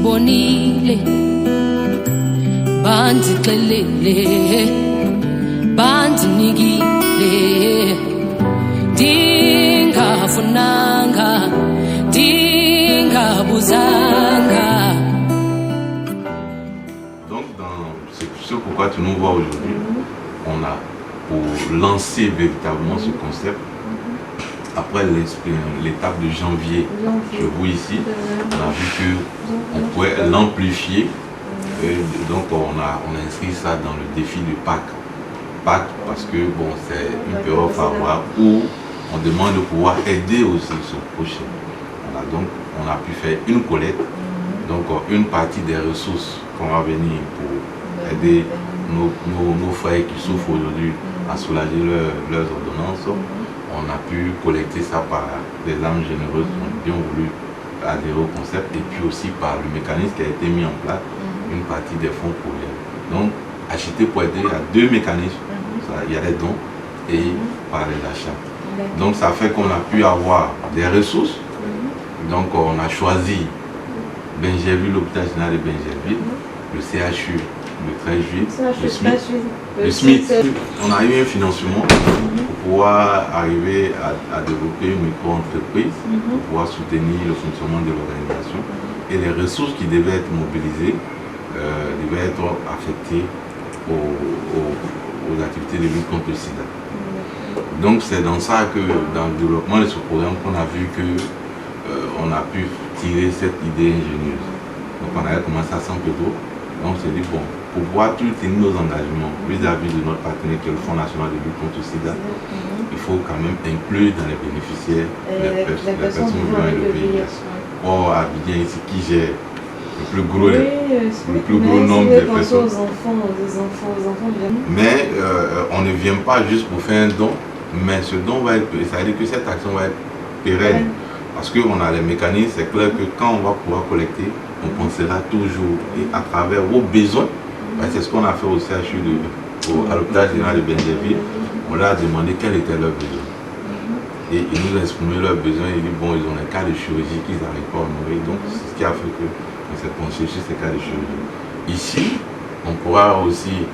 ngibonile bandixelele bandinikile dingafunanga dingabuzanga. Donc c'est ce pourquoi tu nous vois aujourd'hui, on a pour lancer véritablement ce concept. Après l'étape de janvier, chez vous ici, on a vu qu'on pouvait l'amplifier. Donc on a inscrit ça dans le défi de Pâques. Pâques parce que bon, c'est une période favorable où on demande de pouvoir aider aussi ce prochain. Voilà, donc on a pu faire une collecte, donc une partie des ressources qu'on va venir pour aider nos frères qui souffrent aujourd'hui à soulager leurs ordonnances. On a pu collecter ça par des âmes généreuses qui ont bien voulu adhérer au concept et puis aussi par le mécanisme qui a été mis en place, une partie des fonds proviennent. Donc, acheter pour aider à deux mécanismes, il y a les dons et par les achats. Donc, ça fait qu'on a pu avoir des ressources. Donc, on a choisi Benjerville, l'hôpital général de Benjerville, le CHU, le 13 juillet, le SMIC. On a eu un financement pour pouvoir arriver à développer une micro-entreprise, pour pouvoir soutenir le fonctionnement de l'organisation. Et les ressources qui devaient être mobilisées devaient être affectées aux activités de lutte contre le sida. Donc c'est dans ça que, dans le développement de ce programme, qu'on a vu qu'on a pu tirer cette idée ingénieuse. Donc on avait commencé à San Pedro. Donc on s'est dit, bon, pour pouvoir tenir nos engagements vis-à-vis de notre partenaire qui est le Fonds national de lutte contre le sida, il faut quand même inclure dans les bénéficiaires les personnes vivant avec le VIH. Or, à Abidjan ici, qui gère le plus gros nombre de personnes. Aux enfants bien. Mais on ne vient pas juste pour faire un don, mais ce don va être, ça veut dire que cette action va être pérenne. Parce qu'on a les mécanismes, c'est clair que quand on va pouvoir collecter, on pensera toujours et à travers vos besoins. C'est ce qu'on a fait au CHU à l'hôpital général de Benjerville. On leur a demandé quels étaient leurs besoins. Et ils nous ont exprimé leurs besoins. Ils disent bon, ils ont un cas de chirurgie qu'ils n'arrivent pas à honorer. Donc c'est ce qui a fait qu'on s'est penché sur ces cas de chirurgie. Ici, on pourra aussi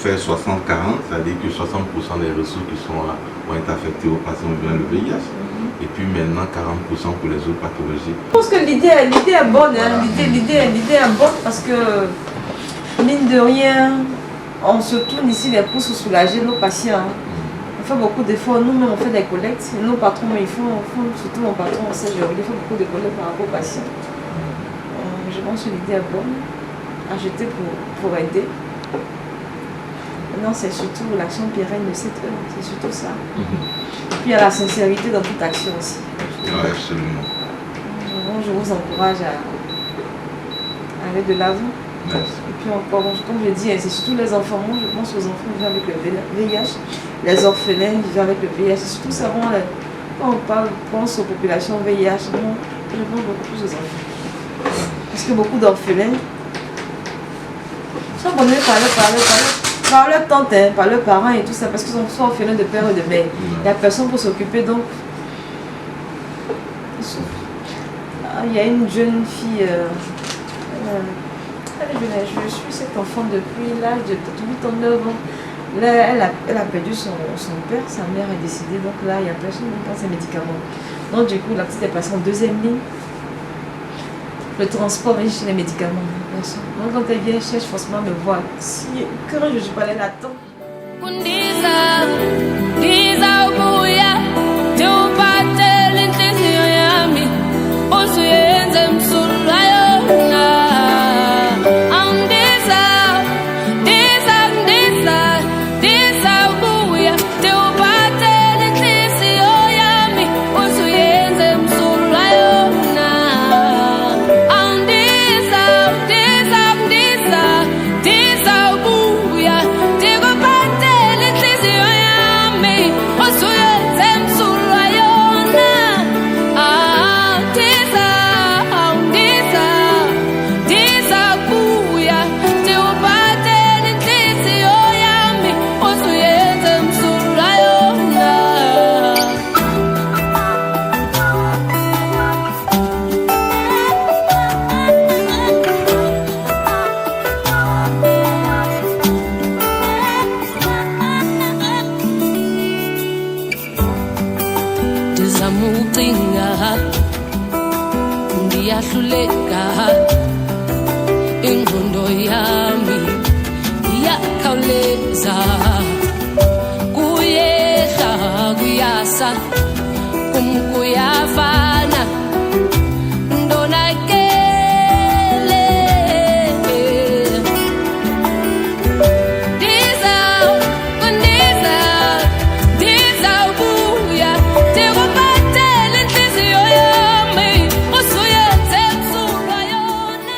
faire 60-40, c'est-à-dire que 60% des ressources qui sont là vont être affectées aux patients vivant le VIH. Et puis maintenant 40% pour les autres pathologies. Je pense que l'idée est bonne, hein. L'idée est bonne parce que mine de rien, on se tourne ici les pour se soulager nos patients. On fait beaucoup d'efforts, nous-mêmes on fait des collectes. Nos patrons, ils font surtout mon patron, on sait, il fait beaucoup de collectes par rapport aux patients. Je pense que l'idée est bonne, acheter pour aider. Non, c'est surtout l'action pérenne de cette œuvre, c'est surtout ça. Et puis il y a la sincérité dans toute action aussi. Oui, absolument. Je vous encourage à aller de l'avant. Et puis encore, comme je dis, c'est surtout les enfants. Moi, je pense aux enfants vivant avec le VIH, les orphelins vivant avec le VIH. C'est surtout ça, quand on pense aux populations VIH, je pense beaucoup plus aux enfants. Parce que beaucoup d'orphelins sont abonnés par leur tante, par leurs parents et tout ça, parce qu'ils sont orphelins de père et de mère. Il n'y a personne pour s'occuper, donc ils souffrent. Il y a une jeune fille, je suis cet enfant depuis l'âge de 8 ans, 9 ans. Là, elle a perdu son père, sa mère est décédée, donc là, il n'y a personne qui prend ses médicaments. Donc du coup, la petite est passée en deuxième ligne. Le transport vient chez les médicaments. Personne. Donc quand elle vient, elle cherche forcément me voir. Si quand je ne suis pas là, elle attend. Iyaqhubeka ingqondo yami iyakhawuleza kuyehla kuyasa kuyafana ndonakele ndizawubuya ndikuphathele intliziyo yami usuyethe msulwa yona.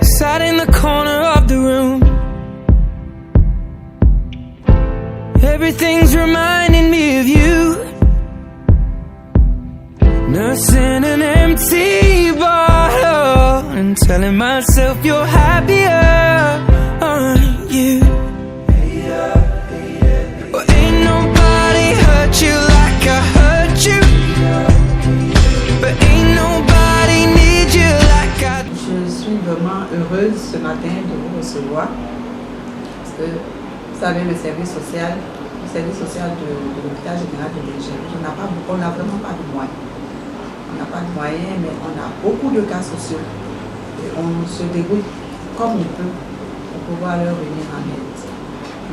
Sat in the corner of the room. Everything's reminding me of you. Nursing an empty bottle and telling myself you're happier, aren't you? Well, ain't nobody hurt you like I hurt you, but ain't nobody need you like I do. Je suis vraiment heureuse ce matin de vous recevoir parce que vous savez le service social de l'hôpital général de Belgique, on n'a vraiment pas de moyens. On n'a pas de moyens, mais on a beaucoup de cas sociaux. Et on se débrouille comme on peut pour pouvoir leur venir en aide.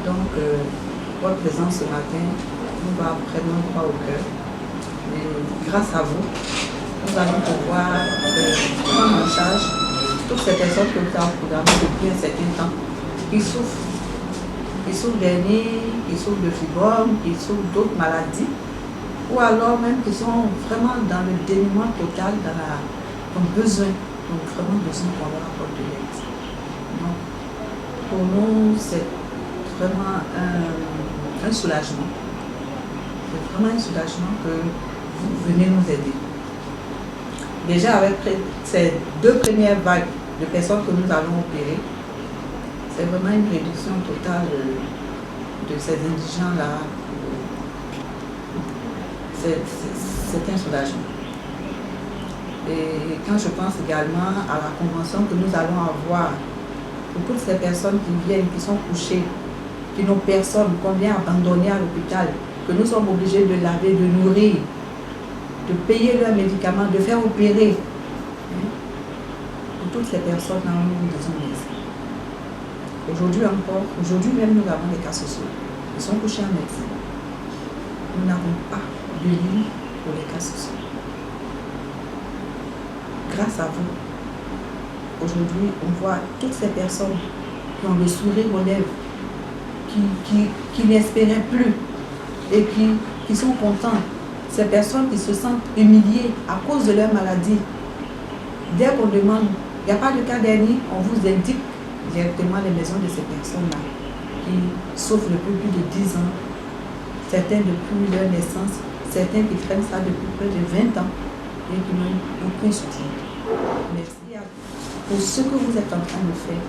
Donc, votre présence ce matin nous va vraiment droit au cœur. Et grâce à vous, nous allons pouvoir prendre en charge toutes ces personnes que nous avons programmées depuis un certain temps qui souffrent. Qui souffrent d'anémie, qui souffrent de fibrome, qui souffrent d'autres maladies, ou alors même qui sont vraiment dans le dénuement total, dans le besoin, donc vraiment besoin qu'on leur apporte de l'aide. Donc, pour nous, c'est vraiment un soulagement. C'est vraiment un soulagement que vous venez nous aider. Déjà avec ces 2 premières vagues de personnes que nous allons opérer, c'est vraiment une réduction totale de ces indigents-là. C'est un soulagement. Et quand je pense également à la convention que nous allons avoir pour toutes ces personnes qui viennent, qui sont couchées, qui n'ont personne, qu'on vient abandonner à l'hôpital, que nous sommes obligés de laver, de nourrir, de payer leurs médicaments, de faire opérer. Pour toutes ces personnes-là, nous disons merci. Aujourd'hui encore, aujourd'hui même, nous avons des cas sociaux. Ils sont couchés en médecine. Nous n'avons pas de lit pour les cas sociaux. Grâce à vous, aujourd'hui, on voit toutes ces personnes qui ont le sourire aux lèvres, qui n'espéraient plus et qui sont contents. Ces personnes qui se sentent humiliées à cause de leur maladie. Dès qu'on demande, il n'y a pas de cas d'hernie, on vous indique directement les maisons de ces personnes-là qui souffrent depuis plus de 10 ans, certains depuis leur naissance, certains qui traînent ça depuis près de 20 ans et qui n'ont aucun soutien. Merci à vous pour ce que vous êtes en train de faire.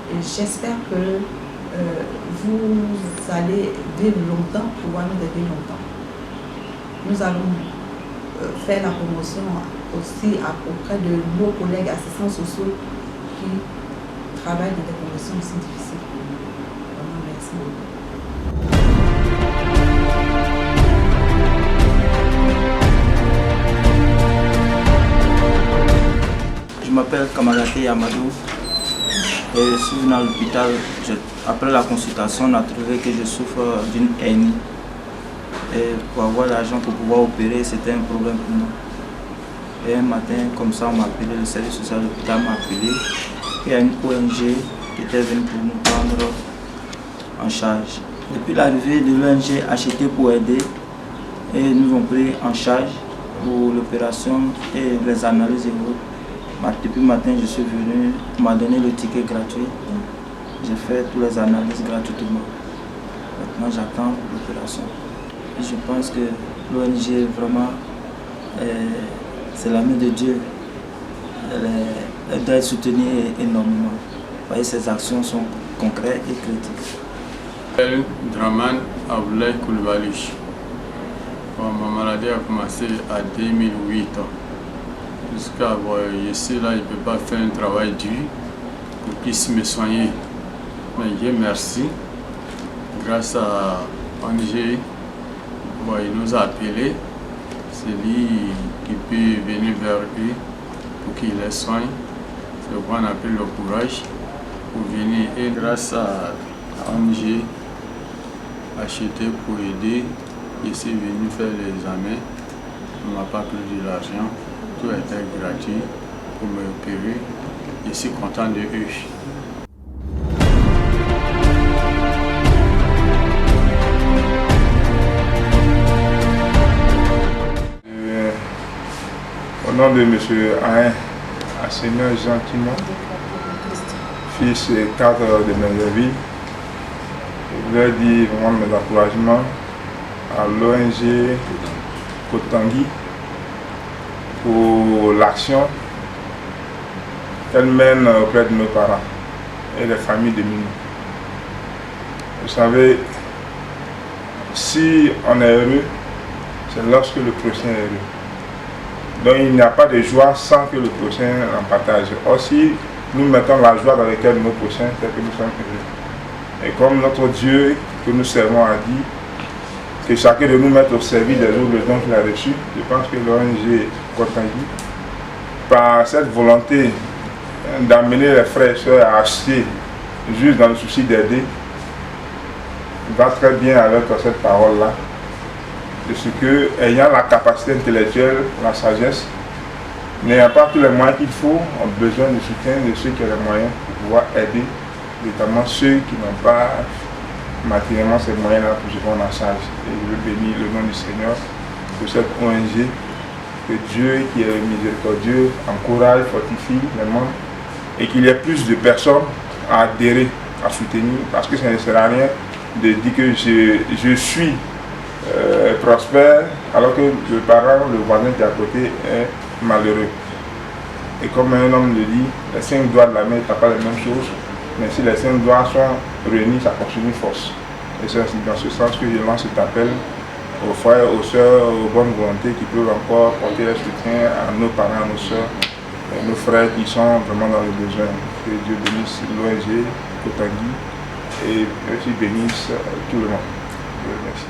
Et j'espère que vous allez vivre longtemps, pouvoir nous aider longtemps. Nous allons faire la promotion aussi auprès de nos collègues assistants sociaux qui travaillent dans des conditions aussi difficiles pour nous. Vraiment, merci beaucoup. Je m'appelle Kamalaté Yamadou et je suis venu à l'hôpital. Après la consultation, on a trouvé que je souffre d'une hernie. Et pour avoir l'argent pour pouvoir opérer, c'était un problème pour moi. Et un matin, comme ça, on m'a appelé, le service social de l'hôpital m'a appelé qu'il y a une ONG qui était venue pour nous prendre en charge. Depuis l'arrivée de l'ONG Acheter pour aider, et nous ont pris en charge pour l'opération et les analyses et autres. Depuis le matin, je suis venu, on m'a donné le ticket gratuit. J'ai fait toutes les analyses gratuitement. Maintenant, j'attends l'opération. Je pense que l'ONG, vraiment, c'est la main de Dieu. Elle doit être soutenue énormément. Vous voyez, ses actions sont concrètes et créatives. Draman Aboulaye Koulibaly. Ma maladie a commencé à 2008. Jusqu'à ici, là, il ne peut pas faire un travail dur pour qu'il puisse me soigner. Mais Dieu merci. Grâce à ONG, il nous a appelés. C'est lui qui peut venir vers eux pour qu'il les soigne. C'est ce qu'on appelle le courage pour venir. Et grâce à ONG, Acheter pour aider, je suis venu faire l'examen. On ne m'a pas pris de l'argent. Tout était gratuit pour me opérer. Je suis content de eux. Au nom de M. Alain Assénior Jean-Timon, fils et cadre de Mengerville, je voulais dire vraiment mes encouragements à l'ONG Kotangui pour l'action qu'elle mène auprès de nos parents et des familles de mineurs. Vous savez, si on est heureux, c'est lorsque le prochain est heureux. Donc il n'y a pas de joie sans que le prochain en partage. Aussi, nous mettons la joie dans le cœur de nos prochains, c'est que nous sommes heureux. Et comme notre Dieu que nous servons a dit, que chacun de nous mette au service des autres le don qu'il a reçu, je pense que l'ONG Kotangui, par cette volonté d'amener les frères et sœurs à acheter juste dans le souci d'aider, va très bien avec cette parole-là. De ce que, ayant la capacité intellectuelle, la sagesse, n'ayant pas tous les moyens qu'il faut, ont besoin du soutien de ceux qui ont les moyens pour pouvoir aider, notamment ceux qui n'ont pas matériellement ces moyens-là pour se prendre en charge. Et je veux bénir le nom du Seigneur pour cette ONG, que Dieu qui est miséricordieux encourage, fortifie les membres et qu'il y ait plus de personnes à adhérer, à soutenir, parce que ça ne sert à rien de dire que je suis prospère alors que le parent, le voisin qui est à côté est malheureux. Et comme un homme le dit, les 5 doigts de la main ne tapent pas les mêmes choses, mais si les 5 doigts sont réunis, ça constitue une force. Et c'est dans ce sens que je lance cet appel aux frères, aux sœurs, aux bonnes volontés qui peuvent encore porter leur soutien à nos parents, à nos sœurs, à nos frères qui sont vraiment dans le besoin. Que Dieu bénisse l'ONG Kotangui et aussi bénisse tout le monde. Je vous remercie.